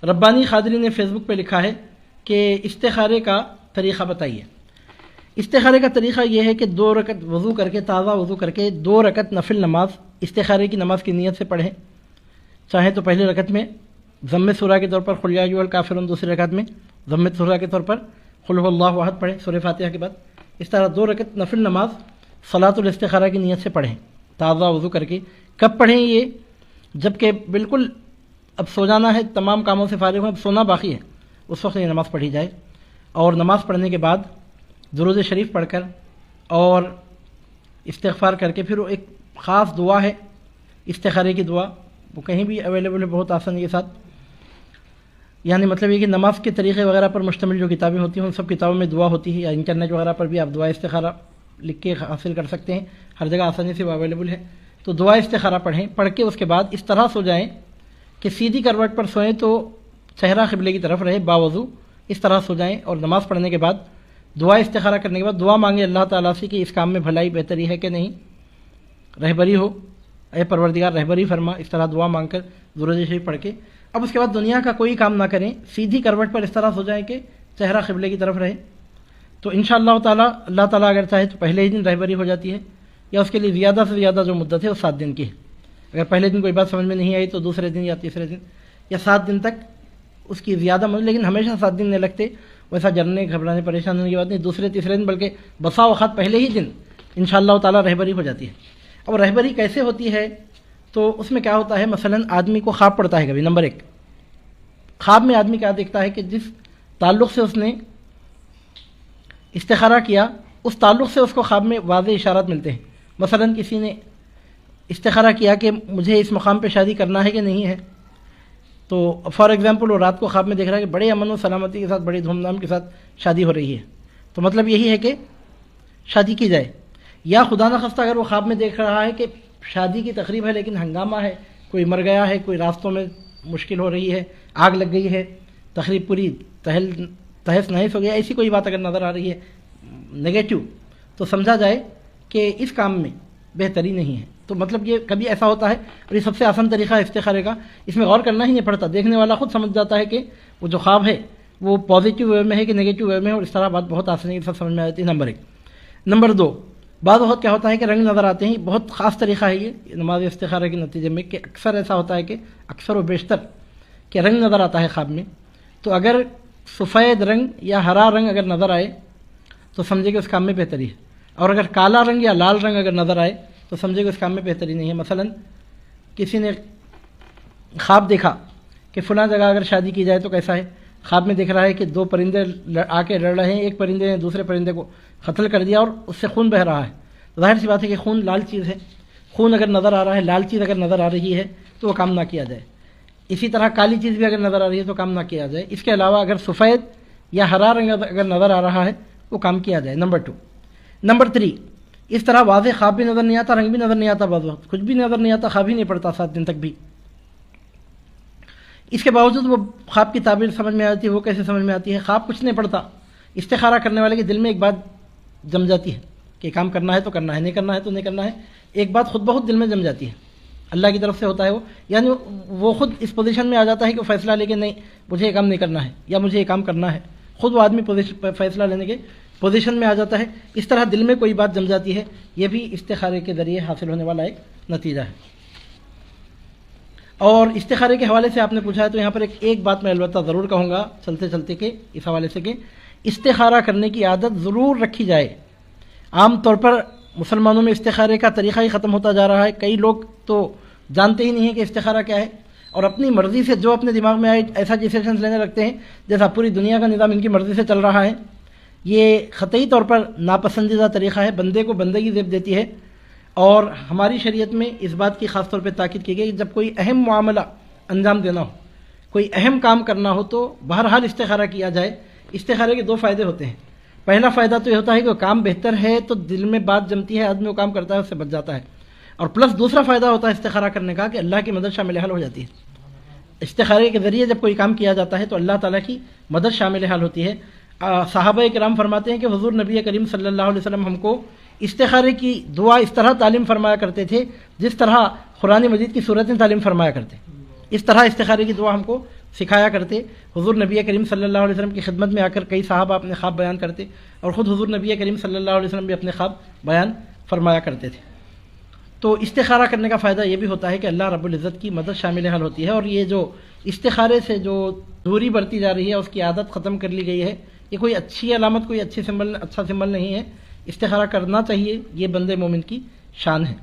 ربانی خادری نے فیس بک پہ لکھا ہے کہ استخارے کا طریقہ بتائیے۔ استخارے کا طریقہ یہ ہے کہ 2 رکعت وضو کر کے، تازہ وضو کر کے 2 رکعت نفل نماز استخارے کی نماز کی نیت سے پڑھیں۔ چاہے تو پہلی رکعت میں ضم سورہ کے طور پر قل یا ایھا الکافرون، دوسری رکعت میں ضم سورہ کے طور پر قل هو اللہ احد پڑھیں سورہ فاتحہ کے بعد۔ اس طرح 2 رکعت نفل نماز صلاۃ الاستخارہ کی نیت سے پڑھیں، تازہ وضو کر کے۔ کب پڑھیں یہ؟ جب کہ بالکل اب سو جانا ہے، تمام کاموں سے فارغ ہوں، اب سونا باقی ہے، اس وقت یہ نماز پڑھی جائے۔ اور نماز پڑھنے کے بعد درود شریف پڑھ کر اور استغفار کر کے پھر وہ ایک خاص دعا ہے استخارے کی دعا، وہ کہیں بھی اویلیبل ہے بہت آسانی کے ساتھ۔ یعنی مطلب یہ کہ نماز کے طریقے وغیرہ پر مشتمل جو کتابیں ہوتی ہیں ان سب کتابوں میں دعا ہوتی ہے، یا انٹرنیٹ وغیرہ پر بھی آپ دعا استخارہ لکھ کے حاصل کر سکتے ہیں، ہر جگہ آسانی سے وہ اویلیبل ہے۔ تو دعا استخارہ پڑھیں، پڑھ کے اس کے بعد اس طرح سو جائیں کہ سیدھی کروٹ پر سوئیں تو چہرہ قبلے کی طرف رہے، باوضو اس طرح سو جائیں، اور نماز پڑھنے کے بعد دعا استخارہ کرنے کے بعد دعا مانگیں اللہ تعالیٰ سے کہ اس کام میں بھلائی بہتری ہے کہ نہیں، رہبری ہو، اے پروردگار رہبری فرما، اس طرح دعا مانگ کر درود شریف پڑھ کے اب اس کے بعد دنیا کا کوئی کام نہ کریں، سیدھی کروٹ پر اس طرح سو جائیں کہ چہرہ قبلے کی طرف رہے۔ تو انشاءاللہ تعالیٰ اللہ تعالیٰ اگر چاہے تو پہلے ہی دن رہبری ہو جاتی ہے، یا اس کے لیے زیادہ سے زیادہ جو مدت ہے وہ 7 دن کی ہے۔ اگر پہلے دن کوئی بات سمجھ میں نہیں آئی تو دوسرے دن یا تیسرے دن یا 7 دن تک اس کی زیادہ مدت، لیکن ہمیشہ 7 دن نہیں لگتے، ویسا جلنے گھبرانے پریشان ہونے کی بات نہیں، دوسرے تیسرے دن بلکہ بسا اوقات پہلے ہی دن انشاءاللہ تعالیٰ رہبری ہو جاتی ہے۔ اب رہبری کیسے ہوتی ہے؟ تو اس میں کیا ہوتا ہے، مثلا آدمی کو خواب پڑتا ہے کبھی، نمبر 1 خواب میں آدمی کیا دیکھتا ہے کہ جس تعلق سے اس نے استخارہ کیا اس تعلق سے اس کو خواب میں واضح اشارات ملتے ہیں۔ مثلا کسی نے استخارہ کیا کہ مجھے اس مقام پہ شادی کرنا ہے کہ نہیں ہے، تو فار ایگزامپل وہ رات کو خواب میں دیکھ رہا ہے کہ بڑے امن و سلامتی کے ساتھ، بڑی دھوم دھام کے ساتھ شادی ہو رہی ہے، تو مطلب یہی ہے کہ شادی کی جائے۔ یا خدا نخواستہ اگر وہ خواب میں دیکھ رہا ہے کہ شادی کی تقریب ہے لیکن ہنگامہ ہے، کوئی مر گیا ہے، کوئی راستوں میں مشکل ہو رہی ہے، آگ لگ گئی ہے، تقریب پوری تہس نہیس ہو گیا، ایسی کوئی بات اگر نظر آ رہی ہے نگیٹو، تو سمجھا جائے کہ اس کام میں بہتری نہیں ہے۔ تو مطلب یہ کبھی ایسا ہوتا ہے، اور یہ سب سے آسان طریقہ ہے استخارے کا، اس میں غور کرنا ہی نہیں پڑتا، دیکھنے والا خود سمجھ جاتا ہے کہ وہ جو خواب ہے وہ پازیٹیو وے میں ہے کہ نگیٹو وے میں ہے، اور اس طرح بات بہت آسانی کے ساتھ سمجھ میں آ جاتی ہے۔ نمبر 1۔ نمبر 2، بعض وقت کیا ہوتا ہے کہ رنگ نظر آتے ہیں، بہت خاص طریقہ ہے یہ نماز استخارہ کے نتیجے میں، کہ اکثر ایسا ہوتا ہے کہ اکثر و بیشتر کہ رنگ نظر آتا ہے خواب میں، تو اگر سفید رنگ یا ہرا رنگ اگر نظر آئے تو سمجھے کہ اس کام میں بہتری ہے، اور اگر کالا رنگ یا لال رنگ اگر نظر آئے تو سمجھے کہ اس کام میں بہتری نہیں ہے۔ مثلا کسی نے خواب دیکھا کہ فلاں جگہ اگر شادی کی جائے تو کیسا ہے، خواب میں دیکھ رہا ہے کہ 2 پرندے آ کے لڑ رہے ہیں، ایک پرندے نے دوسرے پرندے کو قتل کر دیا اور اس سے خون بہہ رہا ہے، ظاہر سی بات ہے کہ خون لال چیز ہے، خون اگر نظر آ رہا ہے، لال چیز اگر نظر آ رہی ہے تو وہ کام نہ کیا جائے۔ اسی طرح کالی چیز بھی اگر نظر آ رہی ہے تو کام نہ کیا جائے۔ اس کے علاوہ اگر سفید یا ہرا رنگ اگر نظر آ رہا ہے وہ کام کیا جائے۔ نمبر 2۔ نمبر 3، اس طرح واضح خواب بھی نظر نہیں آتا، رنگ بھی نظر نہیں آتا، بعض وقت کچھ بھی نظر نہیں آتا، خواب ہی نہیں پڑتا 7 دن تک بھی، اس کے باوجود وہ خواب کی تعبیر سمجھ میں آتی ہے۔ وہ کیسے سمجھ میں آتی ہے؟ خواب کچھ نہیں پڑتا، استخارہ کرنے والے کے دل میں ایک بات جم جاتی ہے کہ کام کرنا ہے تو کرنا ہے، نہیں کرنا ہے تو نہیں کرنا ہے، ایک بات خود بخود دل میں جم جاتی ہے، اللہ کی طرف سے ہوتا ہے وہ، یعنی وہ خود اس پوزیشن میں آ جاتا ہے کہ وہ فیصلہ لے کے نہیں مجھے یہ کام نہیں کرنا ہے یا مجھے یہ کام کرنا ہے، خود وہ آدمی فیصلہ لینے کے پوزیشن میں آ جاتا ہے۔ اس طرح دل میں کوئی بات جم جاتی ہے، یہ بھی استخارے کے ذریعے حاصل ہونے والا ایک نتیجہ ہے۔ اور استخارے کے حوالے سے آپ نے پوچھا ہے تو یہاں پر ایک بات میں البتہ ضرور کہوں گا چلتے چلتے کہ اس حوالے سے کہ استخارہ کرنے کی عادت ضرور رکھی جائے۔ عام طور پر مسلمانوں میں استخارے کا طریقہ ہی ختم ہوتا جا رہا ہے، کئی لوگ تو جانتے ہی نہیں ہیں کہ استخارہ کیا ہے، اور اپنی مرضی سے جو اپنے دماغ میں آئے ایسا ڈیسیشنز لینے لگتے ہیں جیسا پوری دنیا کا نظام ان کی مرضی سے چل رہا ہے۔ یہ قطعی طور پر ناپسندیدہ طریقہ ہے، بندے کو بندگی زیب دیتی ہے، اور ہماری شریعت میں اس بات کی خاص طور پہ تاکید کی گئی کہ جب کوئی اہم معاملہ انجام دینا ہو، کوئی اہم کام کرنا ہو تو بہرحال استخارہ کیا جائے۔ استخارے کے 2 فائدے ہوتے ہیں۔ پہلا فائدہ تو یہ ہوتا ہے کہ وہ کام بہتر ہے تو دل میں بات جمتی ہے، آدمی وہ کام کرتا ہے اس سے بچ جاتا ہے، اور پلس دوسرا فائدہ ہوتا ہے استخارہ کرنے کا کہ اللہ کی مدد شامل حال ہو جاتی ہے۔ استخارے کے ذریعے جب کوئی کام کیا جاتا ہے تو اللہ تعالیٰ کی مدد شامل حال ہوتی ہے۔ صحابہ کرام فرماتے ہیں کہ حضور نبی کریم صلی اللہ علیہ وسلم ہم کو استخارے کی دعا اس طرح تعلیم فرمایا کرتے تھے جس طرح قرآن مجید کی صورتیں تعلیم فرمایا کرتے، اس طرح استخارے کی دعا ہم کو سکھایا کرتے. حضور نبی کریم صلی اللہ علیہ وسلم کی خدمت میں آ کر کئی صحابہ اپنے خواب بیان کرتے اور خود حضور نبی کریم صلی اللہ علیہ وسلم بھی اپنے خواب بیان فرمایا کرتے تھے. تو استخارہ کرنے کا فائدہ یہ بھی ہوتا ہے کہ اللہ رب العزت کی مدد شامل حال ہوتی ہے، اور یہ جو استخارے سے جو دوری برتی جا رہی ہے اس کی عادت ختم کر لی گئی ہے. یہ کوئی اچھی علامت، کوئی اچھا سمبل نہیں ہے. استخارہ کرنا چاہیے، یہ بندے مومن کی شان ہے.